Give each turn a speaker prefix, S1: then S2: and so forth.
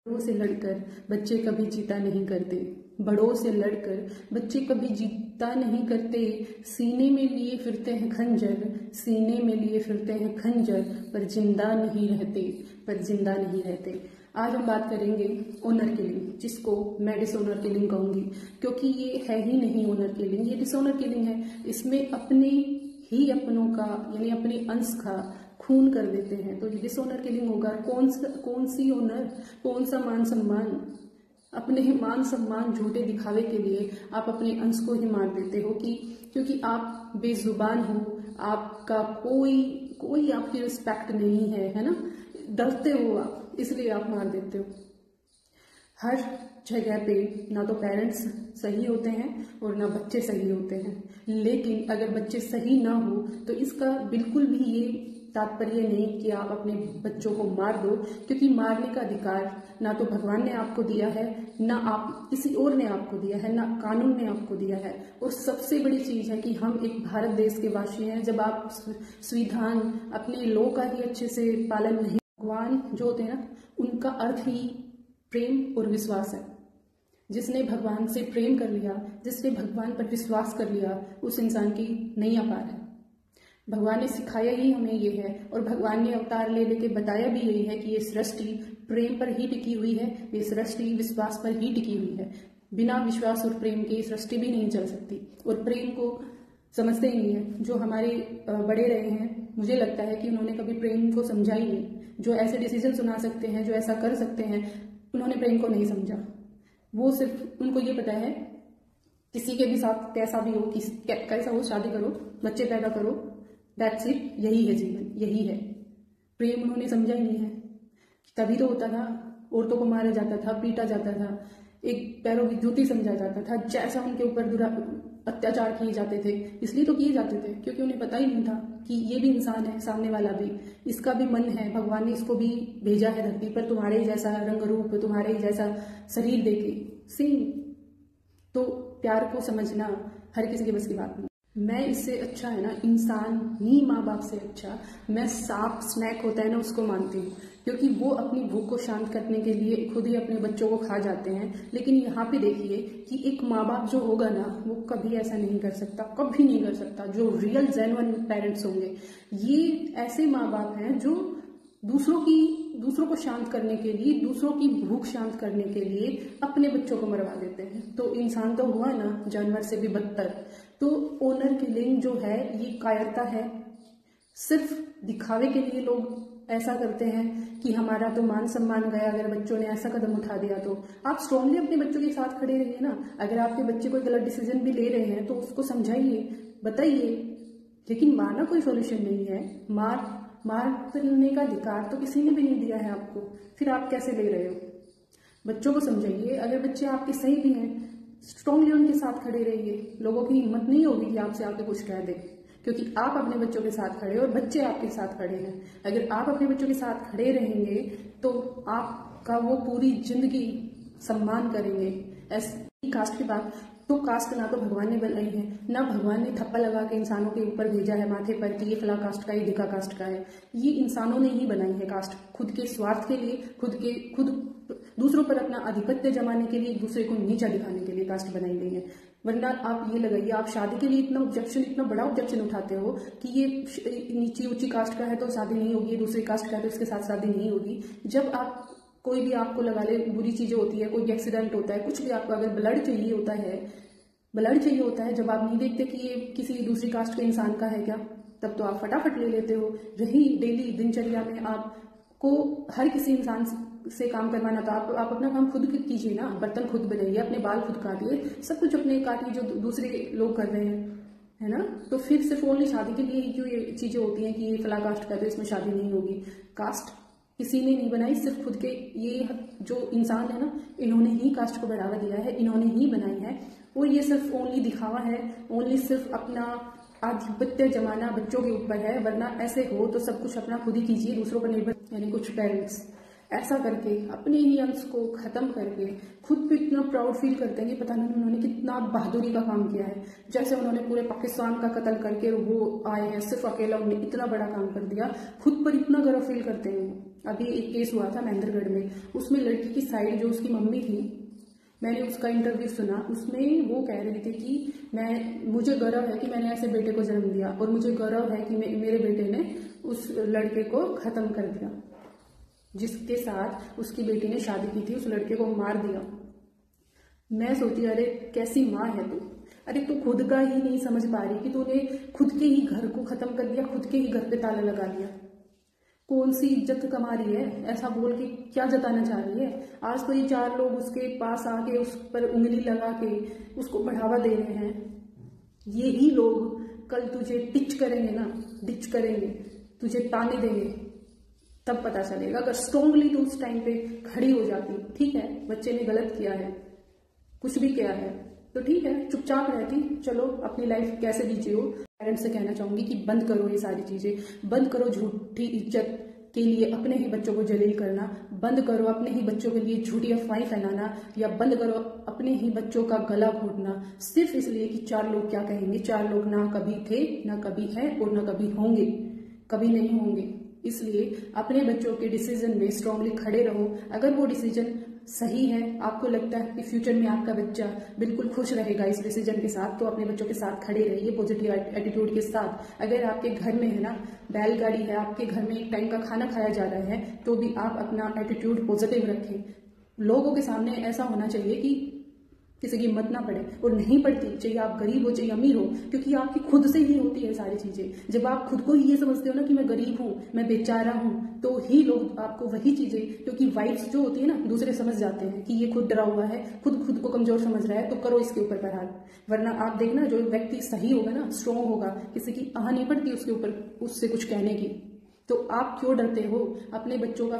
S1: बड़ों से लड़कर बच्चे कभी जीता नहीं करते। बड़ों से लड़कर बच्चे कभी जीता नहीं करते। सीने में लिए फिरते हैं खंजर, सीने में लिए फिरते हैं खंजर, पर जिंदा नहीं रहते, पर जिंदा नहीं रहते। आज हम बात करेंगे ओनर किलिंग, जिसको मैं डिसऑनर किलिंग कहूंगी, क्योंकि ये है ही नहीं ओनर किलिंग, ये डिसऑनर किलिंग है। इसमें अपने ही अपनों का यानी अपने अंश का खून कर देते हैं, तो ये डिसऑनर किलिंग होगा। कौन सी ऑनर, कौन सा मान सम्मान, अपने मान सम्मान झूठे दिखावे के लिए आप अपने अंश को ही मार देते हो कि क्योंकि आप बेजुबान हो, आपका कोई आपकी रिस्पेक्ट नहीं है ना, डरते हो आप, इसलिए आप मार देते हो। हर जगह पे ना तो पेरेंट्स सही होते हैं और ना बच्चे सही होते हैं, लेकिन अगर बच्चे सही ना हो तो इसका बिल्कुल भी ये तात्पर्य नहीं कि आप अपने बच्चों को मार दो, क्योंकि मारने का अधिकार ना तो भगवान ने आपको दिया है, ना आप किसी और ने आपको दिया है, ना कानून ने आपको दिया है। और सबसे बड़ी चीज है कि हम एक भारत देश के वासी हैं। जब आप संविधान अपने लॉ का ही अच्छे से पालन नहीं, भगवान जो होते हैं ना, उनका अर्थ ही प्रेम और विश्वास है। जिसने भगवान से प्रेम कर लिया, जिसने भगवान पर विश्वास कर लिया, उस इंसान की नैया पार है। भगवान ने सिखाया ही हमें ये है, और भगवान ने अवतार ले लेके बताया भी यही है कि ये सृष्टि प्रेम पर ही टिकी हुई है, ये सृष्टि विश्वास पर ही टिकी हुई है। बिना विश्वास और प्रेम के सृष्टि भी नहीं चल सकती, और प्रेम को समझते ही नहीं है। जो हमारे बड़े रहे हैं, मुझे लगता है कि उन्होंने कभी प्रेम को समझा ही नहीं। जो ऐसे डिसीजन सुना सकते हैं, जो ऐसा कर सकते हैं, उन्होंने प्रेम को नहीं समझा। वो सिर्फ उनको ये पता है किसी के भी साथ कैसा भी हो, कैसा हो, शादी करो, बच्चे पैदा करो, दैट्स इट, यही है जीवन, यही है। प्रेम उन्होंने समझा ही नहीं है। तभी तो होता था, औरतों को मारा जाता था, पीटा जाता था, एक पैरों की जूती समझा जाता था, जैसा उनके ऊपर अत्याचार किए जाते थे। इसलिए तो किए जाते थे क्योंकि उन्हें पता ही नहीं था कि ये भी इंसान है, सामने वाला भी, इसका भी मन है, भगवान ने इसको भी भेजा है धरती पर तुम्हारे जैसा रंग रूप, तुम्हारे जैसा शरीर देके सेम। तो प्यार को समझना हर किसी के बस की बात नहीं। मैं इससे अच्छा है ना, इंसान ही माँ बाप से अच्छा मैं सांप स्नैक होता है ना, उसको मानती हूँ, क्योंकि वो अपनी भूख को शांत करने के लिए खुद ही अपने बच्चों को खा जाते हैं। लेकिन यहाँ पे देखिए कि एक माँ बाप जो होगा ना, वो कभी ऐसा नहीं कर सकता, कभी नहीं कर सकता। जो रियल जेन्युइन पेरेंट्स होंगे, ये ऐसे माँ बाप हैं जो दूसरों को शांत करने के लिए, दूसरों की भूख शांत करने के लिए अपने बच्चों को मरवा देते हैं। तो इंसान तो हुआ ना जानवर से भी बदतर। तो ओनर किलिंग जो है, ये कायरता है। सिर्फ दिखावे के लिए लोग ऐसा करते हैं कि हमारा तो मान सम्मान गया अगर बच्चों ने ऐसा कदम उठा दिया। तो आप स्ट्रांगली अपने बच्चों के साथ खड़े रहिए ना। अगर आपके बच्चे कोई गलत डिसीजन भी ले रहे हैं तो उसको समझाइए, बताइए, लेकिन मारना कोई सोल्यूशन नहीं है। मारने का अधिकार तो किसी ने भी नहीं दिया है आपको, फिर आप कैसे ले रहे हो? बच्चों को समझाइए। अगर बच्चे आपके सही भी हैं, स्ट्रांगली उनके साथ खड़े रहिए। लोगों की हिम्मत नहीं होगी कि आपसे आके कुछ कह दे, क्योंकि आप अपने बच्चों के साथ खड़े और बच्चे आपके साथ खड़े हैं। अगर आप अपने बच्चों के साथ खड़े रहेंगे तो आपका वो पूरी जिंदगी सम्मान करेंगे। ऐसी कास्ट की बात तो कास्ट ना तो भगवान ने बनाई है, ना भगवान ने थप्पा लगा के इंसानों के ऊपर भेजा है माथे पर कि ये फला कास्ट का, ये ढिका कास्ट का है। ये इंसानों ने ही बनाई है कास्ट, खुद के स्वार्थ के लिए, खुद दूसरों पर अपना आधिपत्य जमाने के लिए, एक दूसरे को नीचा दिखाने के लिए कास्ट बनाई गई है। वरना आप ये लगाइए, आप शादी के लिए इतना बड़ा ऑब्जेक्शन उठाते हो कि ये नीची ऊंची कास्ट का है तो शादी नहीं होगी, दूसरी कास्ट का है तो इसके साथ शादी नहीं होगी। जब आप कोई भी आपको लगा ले, बुरी चीजें होती है, कोई भी एक्सीडेंट होता है, कुछ भी आपको अगर ब्लड चाहिए होता है, जब आप नहीं देखते कि ये किसी दूसरी कास्ट के इंसान का है क्या, तब तो आप फटाफट ले लेते हो। रही डेली दिनचर्या में आपको हर किसी इंसान से काम करवाना, तो आप अपना काम खुद कीजिए ना। बर्तन खुद बनाइए, अपने बाल खुद काटिए, सब कुछ अपने काटिए जो दूसरे लोग कर रहे हैं, है ना। तो फिर सिर्फ ओनली शादी के लिए जो ये चीजें होती हैं कि ये फला कास्ट का है तो इसमें शादी नहीं होगी। कास्ट किसी ने नहीं बनाई, सिर्फ खुद के ये जो इंसान है ना, इन्होंने ही कास्ट को बढ़ावा दिया है, इन्होंने ही बनाई है। और ये सिर्फ ओनली दिखावा है, ओनली सिर्फ अपना आधिपत्य जमाना बच्चों के ऊपर है। वरना ऐसे हो तो सब कुछ अपना खुद ही कीजिए, दूसरों पर निर्भर। यानी कुछ पेरेंट्स ऐसा करके अपने ही अंश को खत्म करके खुद पे इतना प्राउड फील करते हैं कि पता नहीं उन्होंने कितना बहादुरी का काम किया है। जैसे उन्होंने पूरे पाकिस्तान का कत्ल करके वो आए हैं, सिर्फ अकेला उन्होंने इतना बड़ा काम कर दिया, खुद पर इतना गर्व फील करते हैं वो। अभी एक केस हुआ था महेंद्रगढ़ में, उसमें लड़की की साइड जो उसकी मम्मी थी, मैंने उसका इंटरव्यू सुना, उसमें वो कह रही थी कि मुझे गर्व है कि मैंने ऐसे बेटे को जन्म दिया और मुझे गर्व है कि मेरे बेटे ने उस लड़के को खत्म कर दिया जिसके साथ उसकी बेटी ने शादी की थी, उस लड़के को मार दिया। मैं सोची अरे कैसी माँ है तू, अरे तू खुद का ही नहीं समझ पा रही कि तूने खुद के ही घर को खत्म कर दिया, खुद के ही घर पे ताला लगा लिया। कौन सी इज्जत कमा रही है, ऐसा बोल के क्या जताना चाह रही है। आज तो ये 4 लोग उसके पास आके उस पर उंगली लगा के उसको बढ़ावा दे रहे हैं। यही लोग कल तुझे डिच करेंगे ना, डिच करेंगे, तुझे ताने देंगे, तब पता चलेगा। अगर स्ट्रांगली तो उस टाइम पे खड़ी हो जाती, ठीक है बच्चे ने गलत किया है, कुछ भी किया है तो ठीक है, चुपचाप रहती, चलो अपनी लाइफ कैसे भी जियो। पेरेंट्स से कहना चाहूंगी कि बंद करो ये सारी चीजें, बंद करो झूठी इज्जत के लिए अपने ही बच्चों को जलील करना, बंद करो अपने ही बच्चों के लिए झूठी अफवाहें फैलाना, या बंद करो अपने ही बच्चों का गला घोटना सिर्फ इसलिए कि 4 लोग क्या कहेंगे। 4 लोग ना कभी थे, ना कभी है और ना कभी होंगे, कभी नहीं होंगे। इसलिए अपने बच्चों के डिसीजन में स्ट्रांगली खड़े रहो। अगर वो डिसीजन सही है, आपको लगता है कि फ्यूचर में आपका बच्चा बिल्कुल खुश रहेगा इस डिसीजन के साथ, तो अपने बच्चों के साथ खड़े रहिए पॉजिटिव एटीट्यूड के साथ। अगर आपके घर में है ना बैलगाड़ी है, आपके घर में एक टाइम का खाना खाया जा रहा है, तो भी आप अपना एटीट्यूड पॉजिटिव रखें। लोगों के सामने ऐसा होना चाहिए कि किसी की हिम्मत ना पड़े, और नहीं पड़ती, चाहे आप गरीब हो चाहे अमीर हो, क्योंकि आपकी खुद से ही होती है सारी चीजें। जब आप खुद को ही ये समझते हो ना कि मैं गरीब हूं, मैं बेचारा हूं, तो ही लोग आपको वही चीजें, क्योंकि वाइब्स जो होती है ना, दूसरे समझ जाते हैं कि ये खुद डरा हुआ है, खुद को कमजोर समझ रहा है, तो करो इसके ऊपर प्रहार। वरना आप देखना जो व्यक्ति सही होगा ना, स्ट्रांग होगा, किसी की आह नहीं पड़ती उसके ऊपर उससे कुछ कहने की। तो आप क्यों डरते हो अपने बच्चों का